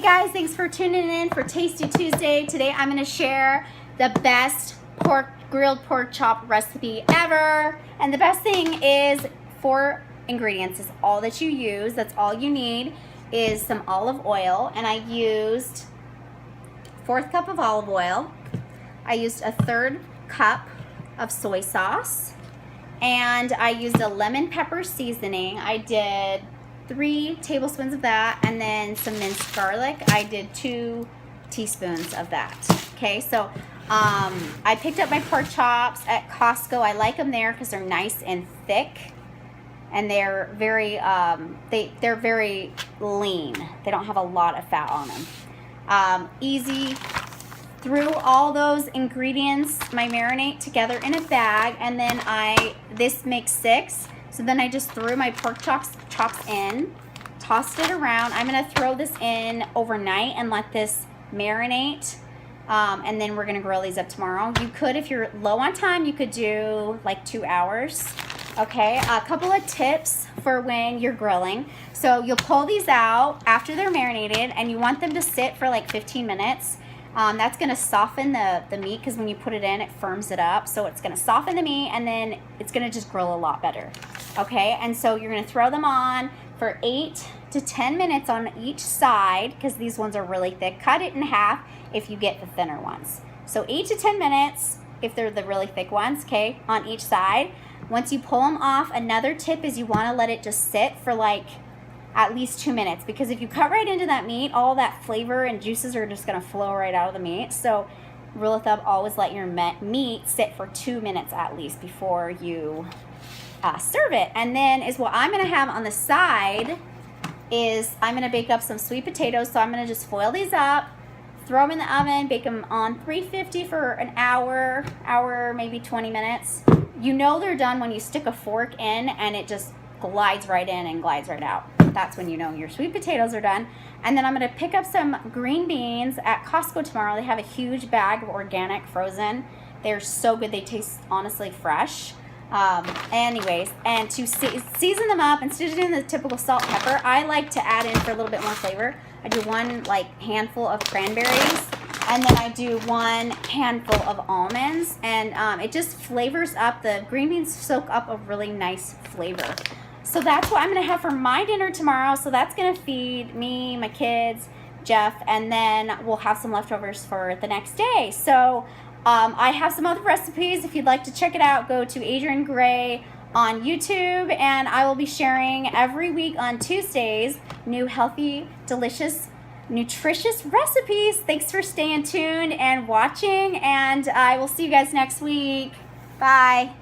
Hey guys, thanks for tuning in for Tasty Tuesday. Today I'm going to share the best grilled pork chop recipe ever. And the best thing is 4 ingredients is all that you use. That's all you need is some olive oil. And I used 1/4 cup of olive oil. I used 1/3 cup of soy sauce. And I used a lemon pepper seasoning. I did 3 tablespoons of that, and then some minced garlic. I did 2 teaspoons of that. Okay, so I picked up my pork chops at Costco. I like them there because they're nice and thick, and they're very they're very lean. They don't have a lot of fat on them. Easy. Threw all those ingredients, my marinade, together in a bag, and then this makes 6. So then I just threw my pork chops in, tossed it around. I'm gonna throw this in overnight and let this marinate, and then we're gonna grill these up tomorrow. You could, if you're low on time, you could do like 2 hours. Okay, a couple of tips for when you're grilling. So you'll pull these out after they're marinated, and you want them to sit for like 15 minutes. That's going to soften the meat, because when you put it in, it firms it up. So it's going to soften the meat, and then it's going to just grill a lot better. Okay, and so you're going to throw them on for 8 to 10 minutes on each side, because these ones are really thick. Cut it in half if you get the thinner ones. So 8 to 10 minutes if they're the really thick ones, okay, on each side. Once you pull them off, another tip is you want to let it just sit for like at least 2 minutes, because if you cut right into that meat, all that flavor and juices are just going to flow right out of the meat. So rule of thumb, always let your meat sit for 2 minutes at least before you serve it. And then is what I'm going to have on the side is I'm going to bake up some sweet potatoes. So I'm going to just foil these up, throw them in the oven, bake them on 350 for an hour, maybe 20 minutes. You know they're done when you stick a fork in and it just glides right in and glides right out. That's when you know your sweet potatoes are done. And then I'm going to pick up some green beans at Costco tomorrow. They have a huge bag of organic frozen. They're so good. They taste honestly fresh. Anyways, and to season them up, instead of doing the typical salt and pepper, I like to add in for a little bit more flavor. I do 1 handful of cranberries, and then I do 1 handful of almonds, and it just flavors up. The green beans soak up a really nice flavor. So that's what I'm going to have for my dinner tomorrow. So that's going to feed me, my kids, Jeff, and then we'll have some leftovers for the next day. So I have some other recipes. If you'd like to check it out, go to Adrienne Gray on YouTube, and I will be sharing every week on Tuesdays new healthy, delicious, nutritious recipes. Thanks for staying tuned and watching, and I will see you guys next week. Bye.